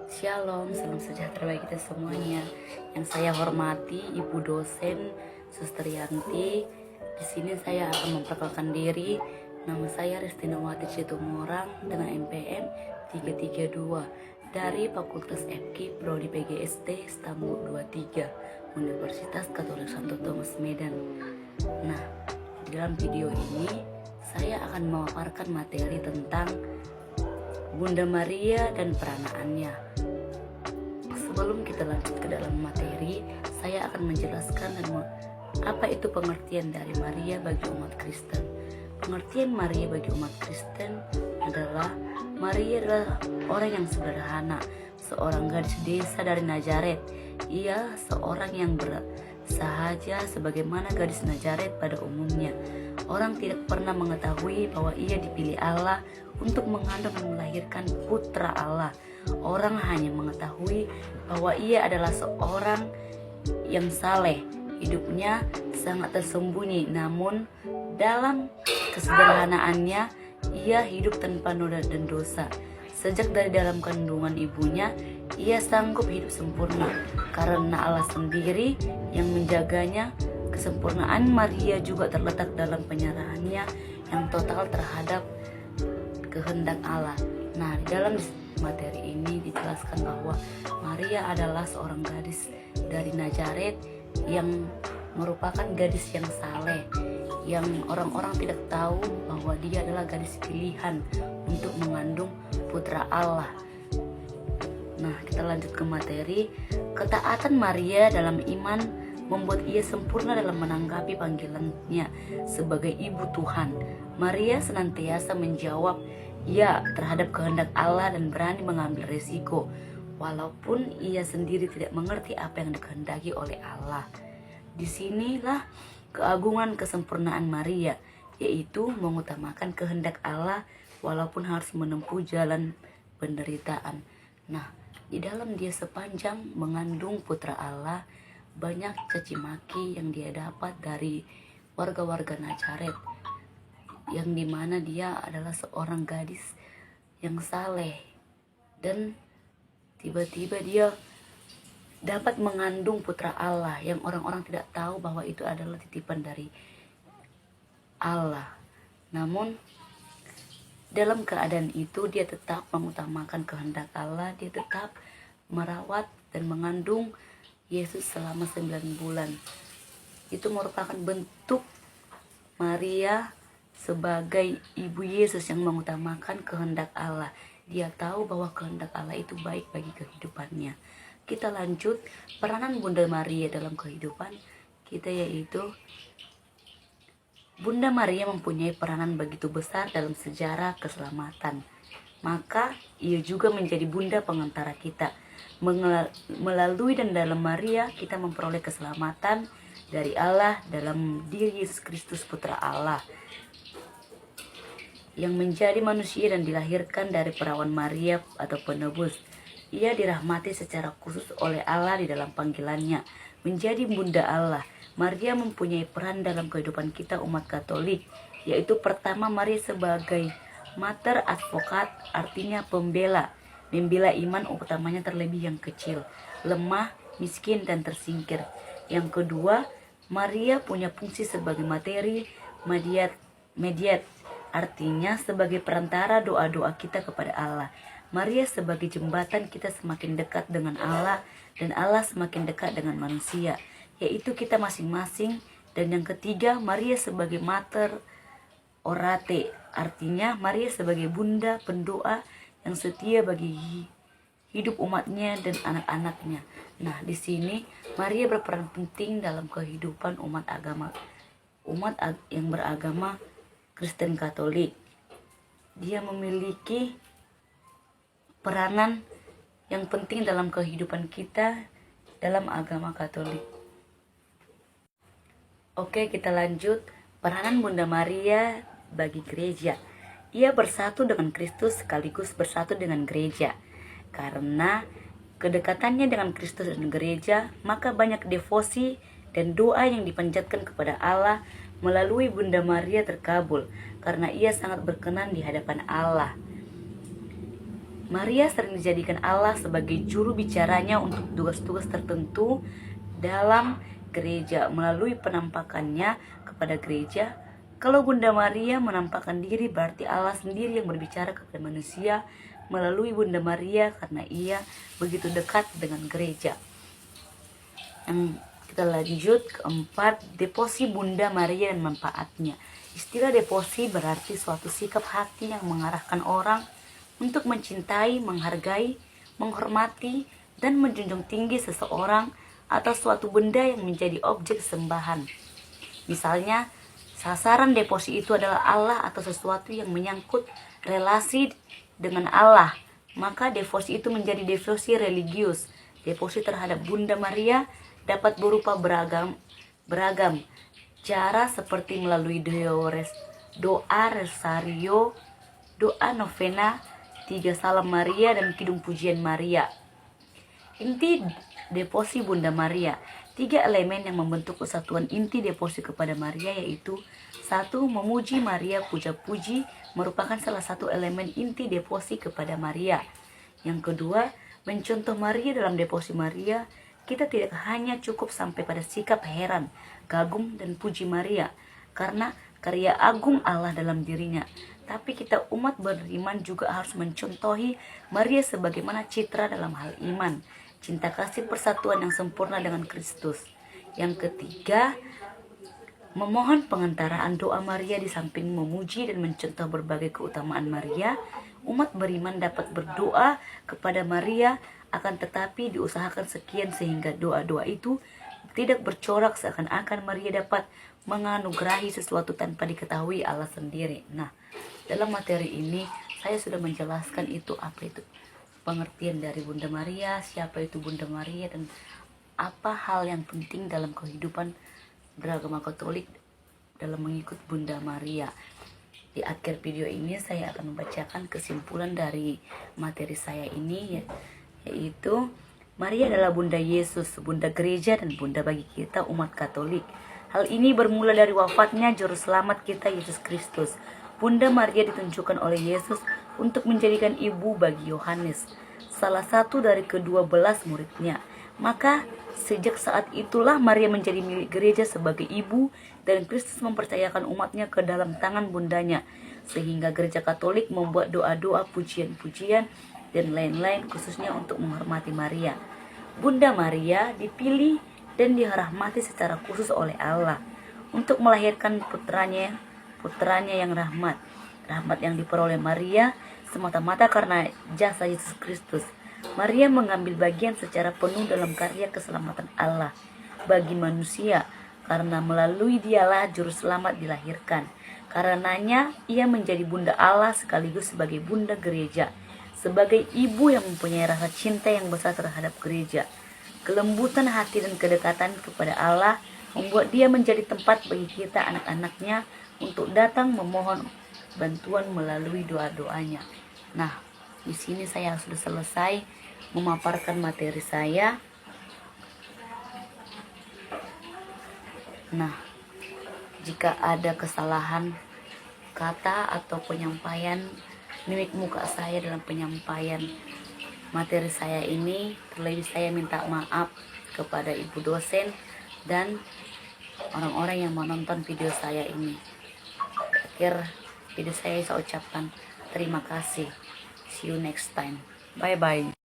Shalom, salam sejahtera bagi kita semuanya. Yang saya hormati Ibu dosen Suster Yanti. Di sini saya akan memperkenalkan diri. Nama saya Restinawati Citumorang dengan NPM 332 dari Fakultas FK Prodi PGST Stambul 23 Universitas Katolik Santo Thomas Medan. Nah, dalam video ini saya akan memaparkan materi tentang Bunda Maria dan peranaannya. Sebelum kita lanjut ke dalam materi, saya akan menjelaskan apa itu pengertian dari Maria bagi umat Kristen. Pengertian Maria bagi umat Kristen adalah Maria adalah orang yang sederhana, seorang gadis desa dari Nazaret. Ia seorang yang bersahaja sebagaimana gadis Nazaret pada umumnya. Orang tidak pernah mengetahui bahwa ia dipilih Allah untuk mengandung dan melahirkan putra Allah. Orang hanya mengetahui bahwa ia adalah seorang yang saleh. Hidupnya sangat tersembunyi, namun dalam kesederhanaannya ia hidup tanpa noda dan dosa. Sejak dari dalam kandungan ibunya, ia sanggup hidup sempurna karena Allah sendiri yang menjaganya. Kesempurnaan Maria juga terletak dalam penyerahannya yang total terhadap kehendak Allah. Nah, di dalam materi ini dijelaskan bahwa Maria adalah seorang gadis dari Nazaret yang merupakan gadis yang saleh, yang orang-orang tidak tahu bahwa dia adalah gadis pilihan untuk mengandung putra Allah. Nah, kita lanjut ke materi. Ketaatan Maria dalam iman membuat ia sempurna dalam menanggapi panggilannya sebagai ibu Tuhan. Maria senantiasa menjawab ya terhadap kehendak Allah dan berani mengambil risiko, walaupun ia sendiri tidak mengerti apa yang dikehendaki oleh Allah. Disinilah keagungan kesempurnaan Maria, yaitu mengutamakan kehendak Allah walaupun harus menempuh jalan penderitaan. Nah, di dalam dia sepanjang mengandung putra Allah, banyak caci maki yang dia dapat dari warga-warga Nazaret, yang dimana dia adalah seorang gadis yang saleh, dan tiba-tiba dia dapat mengandung putra Allah yang orang-orang tidak tahu bahwa itu adalah titipan dari Allah. Namun dalam keadaan itu dia tetap mengutamakan kehendak Allah. Dia tetap merawat dan mengandung Yesus selama 9 bulan. Itu merupakan bentuk Maria sebagai ibu Yesus yang mengutamakan kehendak Allah. Dia tahu bahwa kehendak Allah itu baik bagi kehidupannya. Kita lanjut, peranan Bunda Maria dalam kehidupan kita yaitu Bunda Maria mempunyai peranan begitu besar dalam sejarah keselamatan. Maka ia juga menjadi bunda pengantara kita. Melalui dan dalam Maria kita memperoleh keselamatan dari Allah dalam diri Yesus Kristus Putra Allah yang menjadi manusia dan dilahirkan dari perawan Maria atau penebus. Ia dirahmati secara khusus oleh Allah di dalam panggilannya menjadi bunda Allah. Maria mempunyai peran dalam kehidupan kita umat Katolik, yaitu pertama Maria sebagai mater advokat, artinya pembela, membela iman utamanya terlebih yang kecil, lemah, miskin, dan tersingkir. Yang kedua, Maria punya fungsi sebagai materi mediat, artinya sebagai perantara doa-doa kita kepada Allah. Maria sebagai jembatan kita semakin dekat dengan Allah dan Allah semakin dekat dengan manusia, yaitu kita masing-masing. Dan yang ketiga, Maria sebagai mater orate, artinya Maria sebagai bunda pendoa yang setia bagi hidup umatnya dan anak-anaknya. Nah, di sini Maria berperan penting dalam kehidupan umat yang beragama Kristen Katolik. Dia memiliki peranan yang penting dalam kehidupan kita dalam agama Katolik. Oke, kita lanjut. Peranan Bunda Maria bagi gereja. Ia bersatu dengan Kristus sekaligus bersatu dengan gereja. Karena kedekatannya dengan Kristus dan gereja, maka banyak devosi dan doa yang dipanjatkan kepada Allah melalui Bunda Maria terkabul, karena ia sangat berkenan di hadapan Allah. Maria sering dijadikan Allah sebagai juru bicaranya untuk tugas-tugas tertentu dalam gereja melalui penampakannya kepada gereja. Kalau Bunda Maria menampakkan diri, berarti Allah sendiri yang berbicara kepada manusia melalui Bunda Maria karena ia begitu dekat dengan gereja. Yang kita lanjut keempat, devosi Bunda Maria dan manfaatnya. Istilah devosi berarti suatu sikap hati yang mengarahkan orang untuk mencintai, menghargai, menghormati, dan menjunjung tinggi seseorang atau suatu benda yang menjadi objek sembahan. Misalnya, sasaran devosi itu adalah Allah atau sesuatu yang menyangkut relasi dengan Allah. Maka devosi itu menjadi devosi religius. Devosi terhadap Bunda Maria dapat berupa beragam cara seperti melalui doa rosario, doa novena, 3 salam Maria, dan kidung pujian Maria. Inti devosi Bunda Maria. 3 elemen yang membentuk kesatuan inti devosi kepada Maria yaitu 1. Memuji Maria. Puja-puji merupakan salah satu elemen inti devosi kepada Maria. Yang kedua, mencontoh Maria. Dalam devosi Maria, kita tidak hanya cukup sampai pada sikap heran, kagum, dan puji Maria karena karya agung Allah dalam dirinya, tapi kita umat beriman juga harus mencontohi Maria sebagaimana citra dalam hal iman, cinta kasih, persatuan yang sempurna dengan Kristus. Yang ketiga, memohon pengantaraan doa Maria. Di samping memuji dan mencontoh berbagai keutamaan Maria, umat beriman dapat berdoa kepada Maria, akan tetapi diusahakan sekian sehingga doa-doa itu tidak bercorak seakan-akan Maria dapat menganugerahi sesuatu tanpa diketahui Allah sendiri. Nah, dalam materi ini saya sudah menjelaskan itu apa itu pengertian dari Bunda Maria, siapa itu Bunda Maria, dan apa hal yang penting dalam kehidupan beragama Katolik dalam mengikut Bunda Maria. Di akhir video ini saya akan membacakan kesimpulan dari materi saya ini, yaitu Maria adalah Bunda Yesus, Bunda Gereja, dan Bunda bagi kita umat Katolik. Hal ini bermula dari wafatnya Juru Selamat kita Yesus Kristus. Bunda Maria ditunjukkan oleh Yesus untuk menjadikan ibu bagi Yohanes, salah satu dari ke-12 muridnya. Maka sejak saat itulah Maria menjadi milik gereja sebagai ibu, dan Kristus mempercayakan umatnya ke dalam tangan bundanya, sehingga gereja Katolik membuat doa-doa, pujian-pujian, dan lain-lain khususnya untuk menghormati Maria. Bunda Maria dipilih dan dirahmati secara khusus oleh Allah untuk melahirkan putranya yang rahmat yang diperoleh Maria semata-mata karena jasa Yesus Kristus. Maria mengambil bagian secara penuh dalam karya keselamatan Allah bagi manusia karena melalui dialah Juru Selamat dilahirkan. Karenanya ia menjadi Bunda Allah sekaligus sebagai Bunda Gereja, sebagai ibu yang mempunyai rasa cinta yang besar terhadap gereja. Kelembutan hati dan kedekatan kepada Allah membuat dia menjadi tempat bagi kita anak-anaknya untuk datang memohon bantuan melalui doa-doanya. Nah, di sini saya sudah selesai memaparkan materi saya. Nah, jika ada kesalahan kata atau penyampaian mimik muka saya dalam penyampaian materi saya ini, terlebih saya minta maaf kepada ibu dosen dan orang-orang yang menonton video saya ini. Akhir video saya ucapkan terima kasih. See you next time. Bye bye.